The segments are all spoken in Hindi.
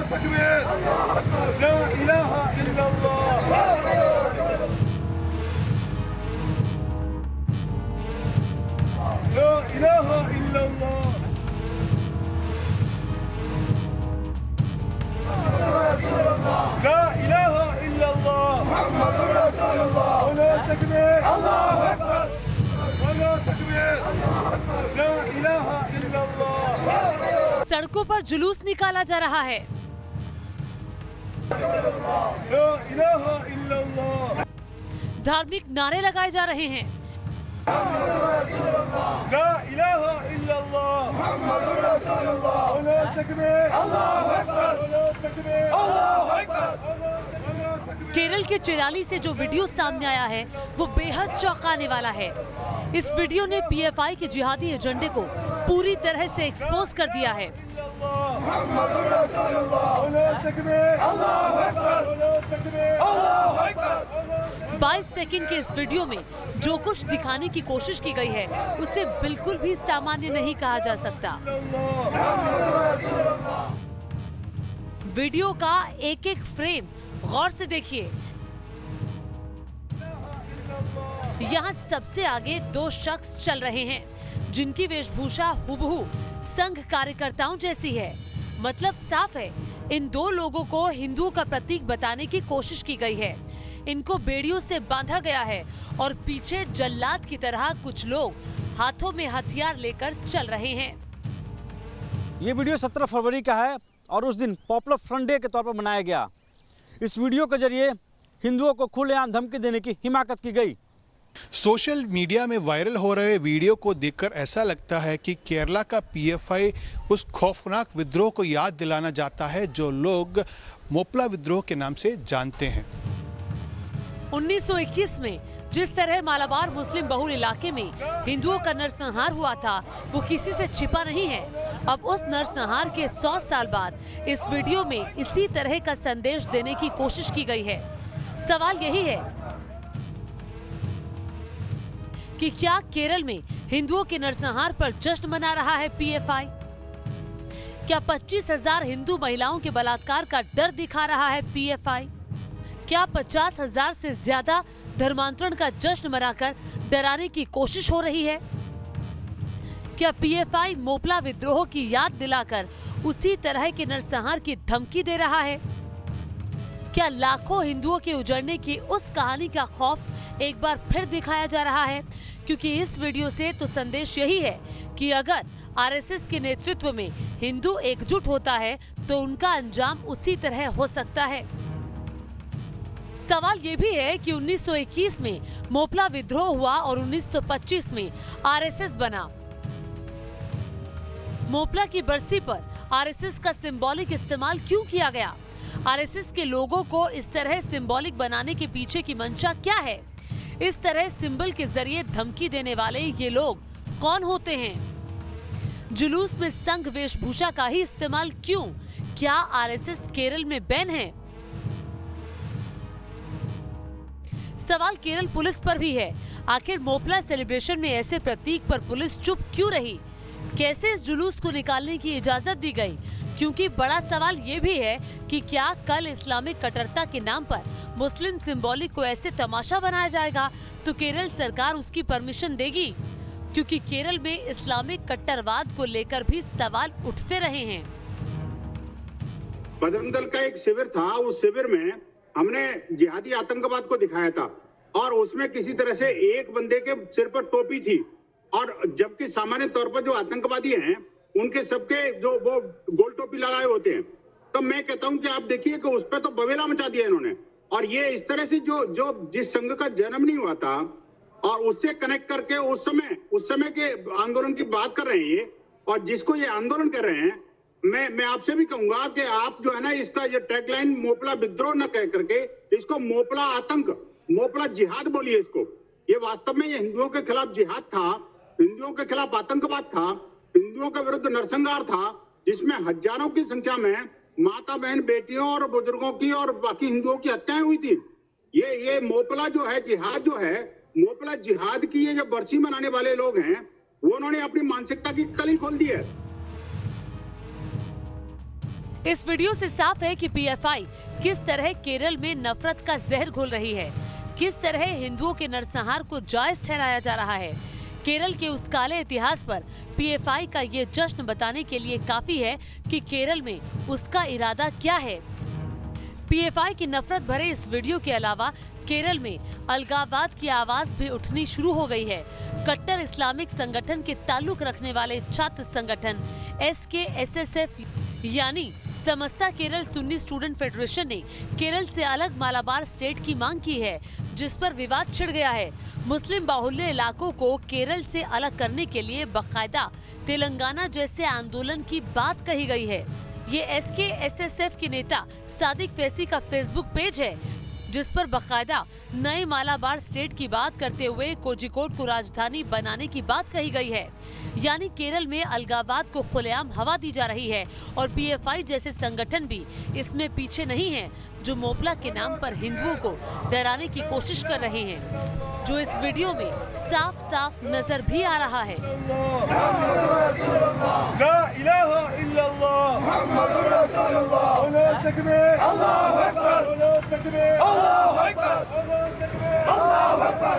तकबीर, ला इलाहा इल्लल्लाह। ला इलाहा इल्लल्लाह। ला इलाहा इल्लल्लाह। मुहम्मदुर रसूलुल्लाह। वला तकबीर, अल्लाहु अकबर। वला तकबीर, ला इलाहा इल्लल्लाह। सड़कों पर जुलूस निकाला जा रहा है। ला इलाहा इल्लल्लाह। धार्मिक नारे लगाए जा रहे हैं। ला इलाहा इल्लल्लाह। मुहम्मदुर रसूलुल्लाह। वला तकबीर, अल्लाहु अकबर। वला तकबीर, अल्लाहु अकबर। केरल के चिराली से जो वीडियो सामने आया है वो बेहद चौंकाने वाला है। इस वीडियो ने पीएफआई के जिहादी एजेंडे को पूरी तरह से एक्सपोज कर दिया है। 22 सेकंड के इस वीडियो में जो कुछ दिखाने की कोशिश की गई है उसे बिल्कुल भी सामान्य नहीं कहा जा सकता। वीडियो का एक एक फ्रेम गौर से देखिए। यहाँ सबसे आगे दो शख्स चल रहे हैं जिनकी वेशभूषा हुबहू संघ कार्यकर्ताओं जैसी है। मतलब साफ है, इन दो लोगों को हिंदुओं का प्रतीक बताने की कोशिश की गई है। इनको बेड़ियों से बांधा गया है और पीछे जल्लाद की तरह कुछ लोग हाथों में हथियार लेकर चल रहे हैं। ये वीडियो 17 फरवरी का है और उस दिन पॉपुलर फ्रंट डे के तौर पर मनाया गया। इस वीडियो के जरिए हिंदुओं को खुलेआम धमकी देने की हिमाकत की गई। सोशल मीडिया में वायरल हो रहे वीडियो को देखकर ऐसा लगता है कि केरला का पीएफआई उस खौफनाक विद्रोह को याद दिलाना चाहता है जो लोग मोपला विद्रोह के नाम से जानते हैं। 1921 में जिस तरह मालाबार मुस्लिम बहुल इलाके में हिंदुओं का नरसंहार हुआ था वो किसी से छिपा नहीं है। अब उस नरसंहार के 100 साल बाद इस वीडियो में इसी तरह का संदेश देने की कोशिश की गई है। सवाल यही है कि क्या केरल में हिंदुओं के नरसंहार पर जश्न मना रहा है पीएफआई? क्या 25,000 हिंदू महिलाओं के बलात्कार का डर दिखा रहा है पीएफआई? क्या 50,000 से ज्यादा धर्मांतरण का जश्न मनाकर डराने की कोशिश हो रही है? क्या पीएफआई मोपला विद्रोह की याद दिलाकर उसी तरह के नरसंहार की धमकी दे रहा है? क्या लाखों हिंदुओं के उजड़ने की उस कहानी का खौफ एक बार फिर दिखाया जा रहा है? क्योंकि इस वीडियो से तो संदेश यही है कि अगर आरएसएस के नेतृत्व में हिंदू एकजुट होता है तो उनका अंजाम उसी तरह हो सकता है। सवाल ये भी है कि 1921 में मोपला विद्रोह हुआ और 1925 में आरएसएस बना। मोपला की बरसी पर आरएसएस का सिंबॉलिक इस्तेमाल क्यों किया गया? आरएसएस के लोगों को इस तरह सिंबॉलिक बनाने के पीछे की मंशा क्या है? इस तरह सिंबल के जरिए धमकी देने वाले ये लोग कौन होते हैं? जुलूस में संघ वेशभूषा का ही इस्तेमाल क्यों? क्या आरएसएस केरल में बैन है? सवाल केरल पुलिस पर भी है। आखिर मोपला सेलिब्रेशन में ऐसे प्रतीक पर पुलिस चुप क्यों रही? कैसे इस जुलूस को निकालने की इजाजत दी गई? क्योंकि बड़ा सवाल ये भी है कि क्या कल इस्लामिक कट्टरता के नाम पर मुस्लिम सिंबॉलिक को ऐसे तमाशा बनाया जाएगा तो केरल सरकार उसकी परमिशन देगी? क्योंकि केरल में इस्लामिक कट्टरवाद को लेकर भी सवाल उठते रहे हैं। बजरंग दल का एक शिविर था, उस शिविर में हमने जिहादी आतंकवाद को दिखाया था और उसमें किसी तरह से एक बंदे के सिर पर टोपी थी और जबकि सामान्य तौर पर जो आतंकवादी हैं उनके सबके जो वो गोल टोपी लगाए होते हैं। तो मैं कहता हूं कि आप देखिए कि उस पर तो बवेला मचा दिया इन्होंने। और ये इस तरह से जो जिस संघ का जन्म नहीं हुआ था और उससे कनेक्ट करके उस समय के आंदोलन की बात कर रहे हैं ये, और जिसको ये आंदोलन कर रहे हैं, मैं आपसे भी कहूंगा कि आप जो है ना इसका ये टैगलाइन मोपला विद्रोह न कह करके इसको मोपला आतंक, मोपला जिहाद बोलिए इसको। ये वास्तव में ये हिंदुओं के खिलाफ जिहाद था, हिंदुओं के खिलाफ आतंकवाद था, हिंदुओं के विरुद्ध नरसंहार था, जिसमें हजारों की संख्या में माता बहन बेटियों और बुजुर्गों की और बाकी हिंदुओं की हत्याएं हुई थी। ये मोपला जो है जिहाद जो है, मोपला जिहाद की ये जो बरसी मनाने वाले लोग हैं वो उन्होंने अपनी मानसिकता की कली खोल दी है। इस वीडियो से साफ है कि पीएफआई किस तरह केरल में नफरत का जहर घोल रही है, किस तरह हिंदुओं के नरसंहार को जायज ठहराया जा रहा है। केरल के उस काले इतिहास पर पीएफआई का ये जश्न बताने के लिए काफी है कि केरल में उसका इरादा क्या है। पीएफआई की नफरत भरे इस वीडियो के अलावा केरल में अलगाववाद की आवाज भी उठनी शुरू हो गई है। कट्टर इस्लामिक संगठन के ताल्लुक रखने वाले छात्र संगठन SKSSF यानी समस्ता केरल सुन्नी स्टूडेंट फेडरेशन ने केरल से अलग मालाबार स्टेट की मांग की है, जिस पर विवाद छिड़ गया है। मुस्लिम बाहुल्य इलाकों को केरल से अलग करने के लिए बाकायदा तेलंगाना जैसे आंदोलन की बात कही गई है। ये SKSSF के नेता सादिक फैसी का फेसबुक पेज है, जिस पर बाकायदा नए मालाबार स्टेट की बात करते हुए कोझिकोड को राजधानी बनाने की बात कही गई है। यानी केरल में अलगाववाद को खुलेआम हवा दी जा रही है और पीएफआई जैसे संगठन भी इसमें पीछे नहीं है, जो मोपला के नाम पर हिंदुओं को डराने की कोशिश कर रहे हैं, जो इस वीडियो में साफ साफ नजर भी आ रहा है। ला इलाहा इल्लल्लाह मुहम्मदुर रसूलुल्लाह अल्लाहु तकबीर अल्लाहु अकबर अल्लाहु तकबीर अल्लाहु अकबर अल्लाहु तकबीर अल्लाहु अकबर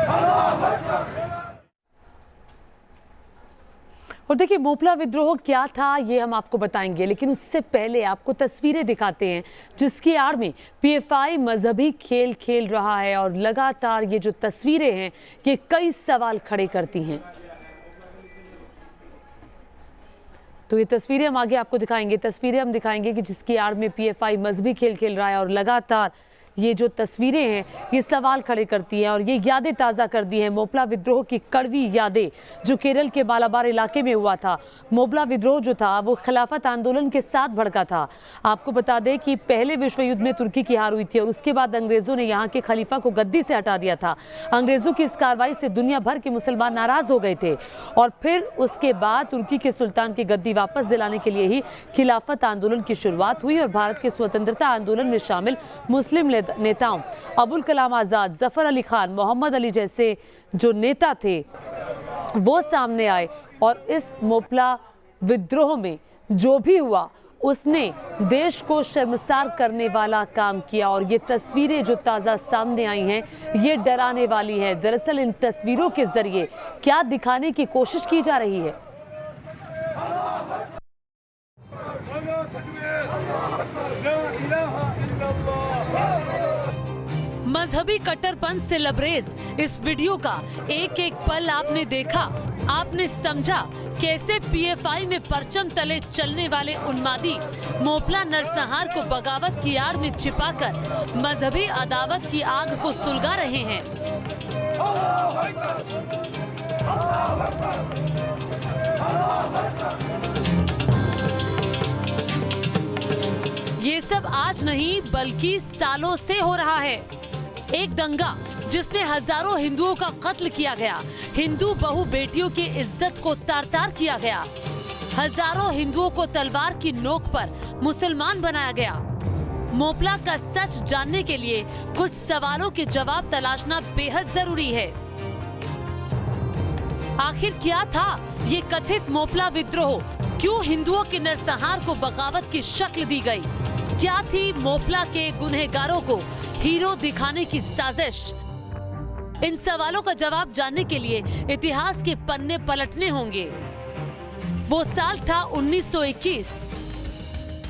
अल्लाहु अकबर। और देखिए, मोपला विद्रोह क्या था ये हम आपको बताएंगे, लेकिन उससे पहले आपको तस्वीरें दिखाते हैं जिसकी आड़ में पीएफआई मजहबी खेल खेल रहा है। और लगातार ये जो तस्वीरें हैं ये कई सवाल खड़े करती हैं। तो ये तस्वीरें हम आगे आपको दिखाएंगे, तस्वीरें हम दिखाएंगे कि जिसकी आड़ में पीएफआई मजहबी खेल खेल रहा है। और लगातार ये जो तस्वीरें हैं ये सवाल खड़े करती हैं और ये यादें ताज़ा कर दी हैं, मोपला विद्रोह की कड़वी यादें जो केरल के मालाबार इलाके में हुआ था। मोपला विद्रोह जो था वो खिलाफत आंदोलन के साथ भड़का था। आपको बता दें कि पहले विश्व युद्ध में तुर्की की हार हुई थी और उसके बाद अंग्रेजों ने यहाँ के खलीफा को गद्दी से हटा दिया था। अंग्रेजों की इस कार्रवाई से दुनिया भर के मुसलमान नाराज हो गए थे और फिर उसके बाद तुर्की के सुल्तान की गद्दी वापस दिलाने के लिए ही खिलाफत आंदोलन की शुरुआत हुई और भारत के स्वतंत्रता आंदोलन में शामिल मुस्लिम नेताओं अबुल कलाम आजाद, जफर अली खान, मोहम्मद अली जैसे जो नेता थे वो सामने आए और इस मोपला विद्रोह में जो भी हुआ उसने देश को शर्मसार करने वाला काम किया। और ये तस्वीरें जो ताज़ा सामने आई हैं ये डराने वाली हैं। दरअसल इन तस्वीरों के जरिए क्या दिखाने की कोशिश की जा रही है? मजहबी कट्टरपंथ से लबरेज इस वीडियो का एक एक पल आपने देखा, आपने समझा कैसे पीएफआई में परचम तले चलने वाले उन्मादी मोपला नरसंहार को बगावत की आड़ में छिपाकर मजहबी अदावत की आग को सुलगा रहे हैं। ये सब आज नहीं बल्कि सालों से हो रहा है। एक दंगा जिसमें हजारों हिंदुओं का कत्ल किया गया, हिंदू बहु बेटियों की इज्जत को तार तार किया गया, हजारों हिंदुओं को तलवार की नोक पर मुसलमान बनाया गया। मोपला का सच जानने के लिए कुछ सवालों के जवाब तलाशना बेहद जरूरी है। आखिर क्या था ये कथित मोपला विद्रोह? क्यों हिंदुओं के नरसंहार को बगावत की शक्ल दी गई? क्या थी मोपला के गुनहगारों को हीरो दिखाने की साजिश? इन सवालों का जवाब जानने के लिए इतिहास के पन्ने पलटने होंगे। वो साल था 1921।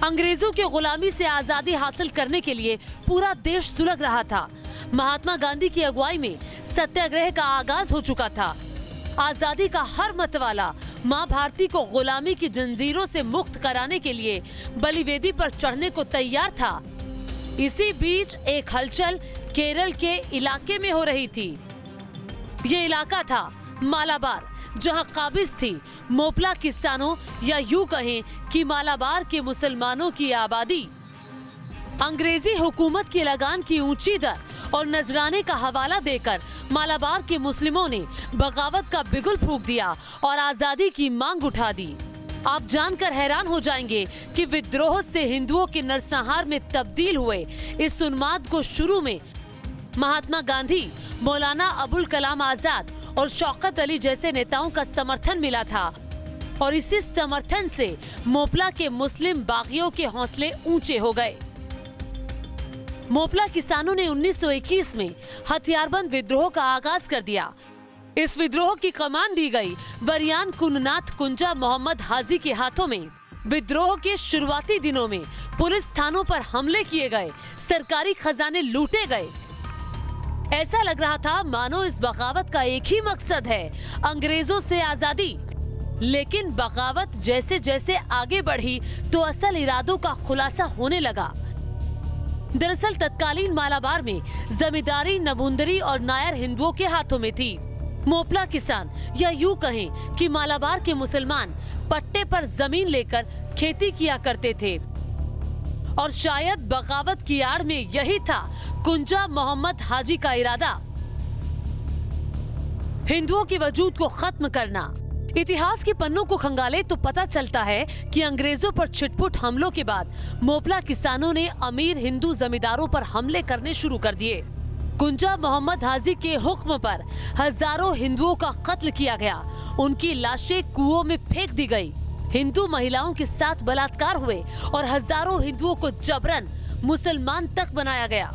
अंग्रेजों की गुलामी से आजादी हासिल करने के लिए पूरा देश सुलग रहा था। महात्मा गांधी की अगुवाई में सत्याग्रह का आगाज हो चुका था। आजादी का हर मतवाला मां भारती को गुलामी की जंजीरों से मुक्त कराने के लिए बलिवेदी पर चढ़ने को तैयार था। इसी बीच एक हलचल केरल के इलाके में हो रही थी। ये इलाका था मालाबार, जहां काबिज थी मोपला किसानों या यूं कहें कि मालाबार के मुसलमानों की आबादी। अंग्रेजी हुकूमत की लगान की ऊंची दर और नजराने का हवाला देकर मालाबार के मुस्लिमों ने बगावत का बिगुल फूंक दिया और आजादी की मांग उठा दी। आप जानकर हैरान हो जाएंगे कि विद्रोह से हिंदुओं के नरसंहार में तब्दील हुए इस उन्माद को शुरू में महात्मा गांधी, मौलाना अबुल कलाम आजाद और शौकत अली जैसे नेताओं का समर्थन मिला था। और इसी समर्थन से मोपला के मुस्लिम बागियों के हौसले ऊंचे हो गए। मोपला किसानों ने 1921 में हथियारबंद विद्रोह का आगाज कर दिया। इस विद्रोह की कमान दी गई वरियान कुन्नाथ कुंजा मोहम्मद हाजी के हाथों में। विद्रोह के शुरुआती दिनों में पुलिस थानों पर हमले किए गए, सरकारी खजाने लूटे गए। ऐसा लग रहा था मानो इस बगावत का एक ही मकसद है, अंग्रेजों से आजादी। लेकिन बगावत जैसे जैसे आगे बढ़ी तो असल इरादों का खुलासा होने लगा। दरअसल तत्कालीन मालाबार में जमींदारी नबूंदरी और नायर हिंदुओं के हाथों में थी। मोपला किसान या यूं कहें कि मालाबार के मुसलमान पट्टे पर जमीन लेकर खेती किया करते थे और शायद बगावत की आड़ में यही था कुंजा मोहम्मद हाजी का इरादा, हिंदुओं के वजूद को खत्म करना। इतिहास के पन्नों को खंगाले तो पता चलता है कि अंग्रेजों पर छिटपुट हमलों के बाद मोपला किसानों ने अमीर हिंदू जमींदारों पर हमले करने शुरू कर दिए। कुंजा मोहम्मद हाजी के हुक्म पर हजारों हिंदुओं का कत्ल किया गया, उनकी लाशें कुओं में फेंक दी गई। हिंदू महिलाओं के साथ बलात्कार हुए और हजारों हिंदुओं को जबरन मुसलमान तक बनाया गया।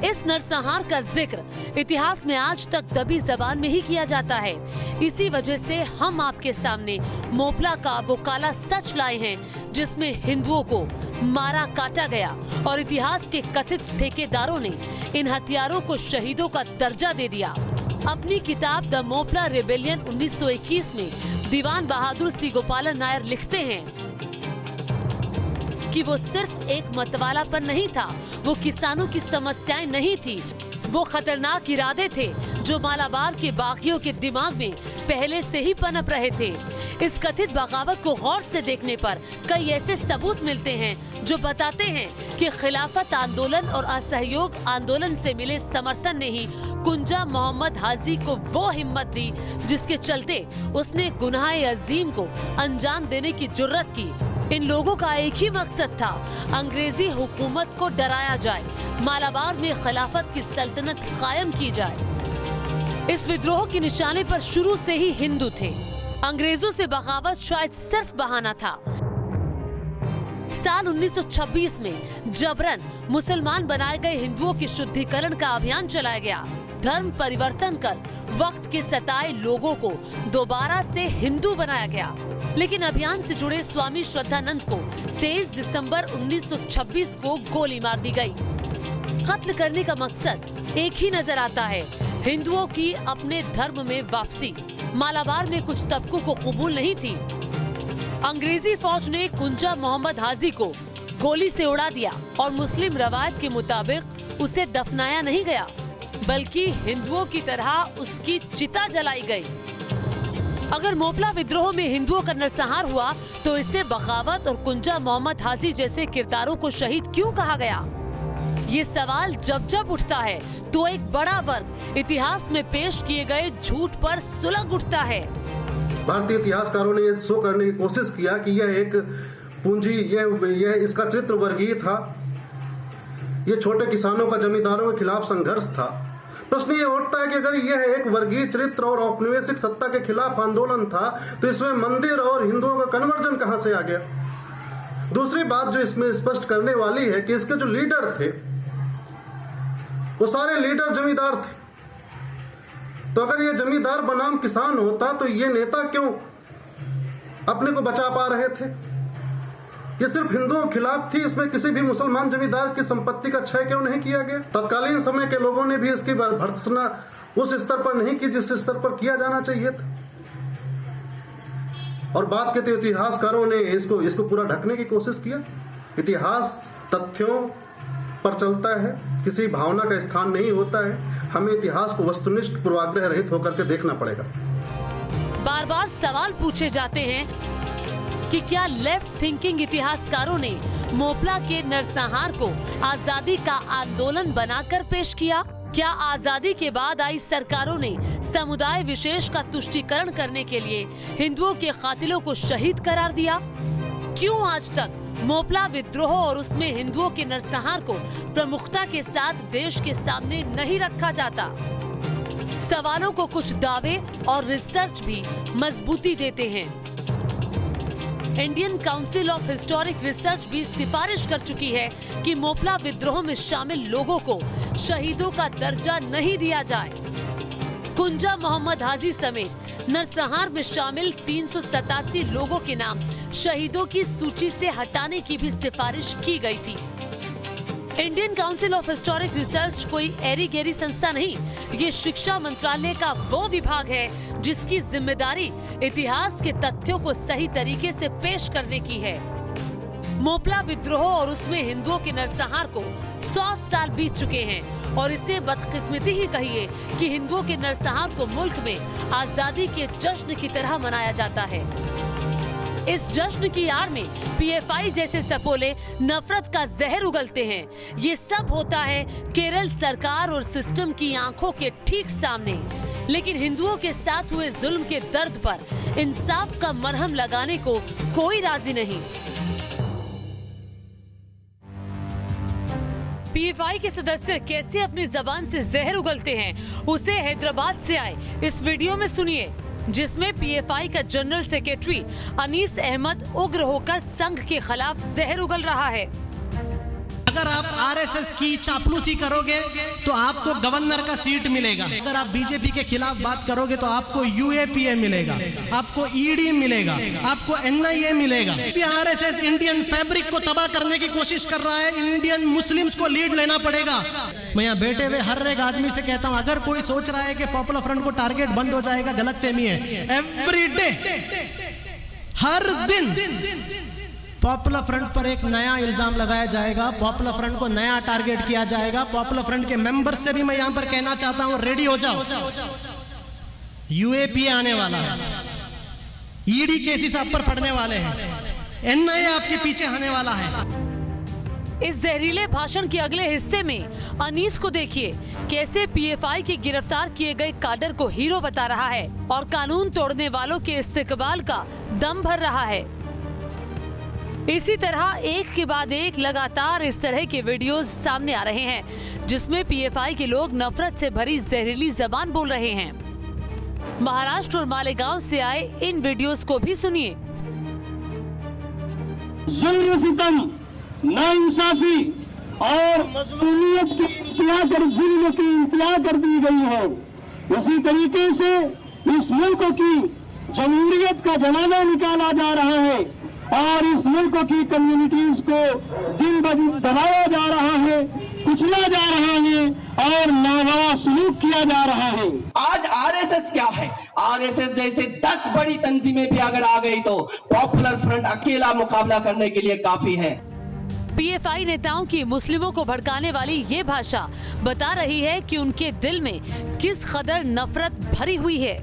इस नरसंहार का जिक्र इतिहास में आज तक दबी जबान में ही किया जाता है। इसी वजह से हम आपके सामने मोपला का वो काला सच लाए हैं जिसमें हिंदुओं को मारा काटा गया और इतिहास के कथित ठेकेदारों ने इन हथियारों को शहीदों का दर्जा दे दिया। अपनी किताब द मोपला रिबेलियन 1921 में दीवान बहादुर सी गोपालन नायर लिखते हैं कि वो सिर्फ एक मतवालापन नहीं था, वो किसानों की समस्याएं नहीं थी, वो खतरनाक इरादे थे जो मालाबार के बागियों के दिमाग में पहले से ही पनप रहे थे। इस कथित बगावत को गौर से देखने पर कई ऐसे सबूत मिलते हैं जो बताते हैं कि खिलाफत आंदोलन और असहयोग आंदोलन से मिले समर्थन ने ही कुंजा मोहम्मद हाजी को वो हिम्मत दी जिसके चलते उसने गुनाह अजीम को अंजाम देने की जुर्रत की। इन लोगों का एक ही मकसद था, अंग्रेजी हुकूमत को डराया जाए, मालाबार में खिलाफत की सल्तनत कायम की जाए। इस विद्रोह की निशाने पर शुरू से ही हिंदू थे। अंग्रेजों से बगावत शायद सिर्फ बहाना था। साल 1926 में जबरन मुसलमान बनाए गए हिंदुओं के शुद्धिकरण का अभियान चलाया गया। धर्म परिवर्तन कर वक्त के सताए लोगों को दोबारा से हिंदू बनाया गया। लेकिन अभियान से जुड़े स्वामी श्रद्धानंद को 23 दिसंबर 1926 को गोली मार दी गई। कत्ल करने का मकसद एक ही नजर आता है, हिंदुओं की अपने धर्म में वापसी। मालाबार में कुछ तबकों को कबूल नहीं थी। अंग्रेजी फौज ने कुंजा मोहम्मद हाजी को गोली से उड़ा दिया और मुस्लिम रवायत के मुताबिक उसे दफनाया नहीं गया, बल्कि हिंदुओं की तरह उसकी चिता जलाई गई। अगर मोपला विद्रोह में हिंदुओं का नरसंहार हुआ तो इसे बगावत और कुंजा मोहम्मद हाजी जैसे किरदारों को शहीद क्यों कहा गया? ये सवाल जब जब उठता है तो एक बड़ा वर्ग इतिहास में पेश किए गए झूठ पर सुलग उठता है। भारतीय इतिहासकारों ने शो करने की कोशिश किया कि यह एक पूंजी, यह इसका चित्र वर्गीय था, यह छोटे किसानों का जमींदारों के खिलाफ संघर्ष था। प्रश्न ये उठता है कि अगर यह एक वर्गीय चरित्र और औपनिवेशिक सत्ता के खिलाफ आंदोलन था तो इसमें मंदिर और हिंदुओं का कन्वर्जन कहां से आ गया? दूसरी बात जो इसमें स्पष्ट करने वाली है कि इसके जो लीडर थे वो सारे लीडर जमींदार थे। तो अगर ये जमींदार बनाम किसान होता तो ये नेता क्यों अपने को बचा पा रहे थे? ये सिर्फ हिंदुओं के खिलाफ थी, इसमें किसी भी मुसलमान जमींदार की संपत्ति का क्षय क्यों नहीं किया गया? तत्कालीन समय के लोगों ने भी इसकी भर्त्सना उस स्तर पर नहीं की जिस स्तर पर किया जाना चाहिए था। और बात के तो इतिहासकारों ने इसको पूरा ढकने की कोशिश किया। इतिहास तथ्यों पर चलता है, किसी भावना का स्थान नहीं होता है। हमें इतिहास को वस्तुनिष्ठ पूर्वाग्रह रहित होकर के देखना पड़ेगा। बार बार सवाल पूछे जाते हैं कि क्या लेफ्ट थिंकिंग इतिहासकारों ने मोपला के नरसंहार को आजादी का आंदोलन बनाकर पेश किया? क्या आजादी के बाद आई सरकारों ने समुदाय विशेष का तुष्टीकरण करने के लिए हिंदुओं के कातिलों को शहीद करार दिया? क्यों आज तक मोपला विद्रोह और उसमें हिंदुओं के नरसंहार को प्रमुखता के साथ देश के सामने नहीं रखा जाता? सवालों को कुछ दावे और रिसर्च भी मजबूती देते हैं। Indian council of historic research भी सिफारिश कर चुकी है कि मोपला विद्रोह में शामिल लोगों को शहीदों का दर्जा नहीं दिया जाए। कुंजा मोहम्मद हाजी समेत नरसंहार में शामिल 387 लोगों के नाम शहीदों की सूची से हटाने की भी सिफारिश की गई थी। Indian council of historic research कोई एरी गैरी संस्था नहीं, ये शिक्षा मंत्रालय का वो विभाग है जिसकी जिम्मेदारी इतिहास के तथ्यों को सही तरीके से पेश करने की है। मोपला विद्रोह और उसमें हिंदुओं के नरसंहार को 100 साल बीत चुके हैं और इसे बदकिस्मती ही कहिए कि हिंदुओं के नरसंहार को मुल्क में आजादी के जश्न की तरह मनाया जाता है। इस जश्न की आड़ में पीएफआई जैसे सपोले नफरत का जहर उगलते हैं। ये सब होता है केरल सरकार और सिस्टम की आंखों के ठीक सामने, लेकिन हिंदुओं के साथ हुए जुल्म के दर्द पर इंसाफ का मरहम लगाने को कोई राजी नहीं। पीएफआई के सदस्य कैसे अपनी जबान से जहर उगलते हैं, उसे हैदराबाद से आए इस वीडियो में सुनिए, जिसमें पीएफआई का जनरल सेक्रेटरी अनीस अहमद उग्र होकर संघ के खिलाफ जहर उगल रहा है। अगर आप आरएसएस की चापलूसी करोगे तो आपको गवर्नर का सीट मिलेगा। अगर आप बीजेपी के खिलाफ बात करोगे तो आपको यूएपीए मिलेगा, आपको ईडी मिलेगा, आपको एनआईए मिलेगा। आरएसएस इंडियन फैब्रिक को तबाह करने की कोशिश कर रहा है। इंडियन मुस्लिम्स को लीड लेना पड़ेगा। मैं यहाँ बैठे हुए हर एक आदमी से कहता हूँ, अगर कोई सोच रहा है कि पॉपुलर फ्रंट को टारगेट बंद हो जाएगा, गलतफहमी है। एवरी डे, हर दिन पॉपुलर फ्रंट पर एक नया इल्जाम लगाया जाएगा, पॉपुलर फ्रंट को नया टारगेट किया जाएगा। पॉपुलर फ्रंट के मेंबर से भी मैं यहां पर कहना चाहता हूं, रेडी हो जाओ। यूएपीए आने वाला है, ईडी केसेस आप पर पड़ने वाले हैं, एनआईए आपके पीछे आने वाला है। इस जहरीले भाषण के अगले हिस्से में अनीस को देखिए कैसे पीएफआई के गिरफ्तार किए गए काडर को हीरो बता रहा है और कानून तोड़ने वालों के इस्तेकबाल का दम भर रहा है। इसी तरह एक के बाद एक लगातार इस तरह के वीडियोस सामने आ रहे हैं जिसमें पीएफआई के लोग नफरत से भरी जहरीली जबान बोल रहे हैं। महाराष्ट्र और मालेगांव से आए इन वीडियोस को भी सुनिए। जुल्म-सितम, नाइंसाफी और मज़लूमियत की जुल्म की इंतहा कर दी गई है। उसी तरीके से इस मुल्क की जमहूरियत का जनाजा निकाला जा रहा है और इस मुल्क की कम्युनिटीज को दिन ब दिन दबाया जा रहा है, कुचला जा रहा है और नावा सलूक किया जा रहा है। आज आरएसएस क्या है? आरएसएस जैसे 10 बड़ी तंजीमें भी अगर आ गई तो पॉपुलर फ्रंट अकेला मुकाबला करने के लिए काफी है। पीएफआई नेताओं की मुस्लिमों को भड़काने वाली ये भाषा बता रही है कि उनके दिल में किस कदर नफरत भरी हुई है।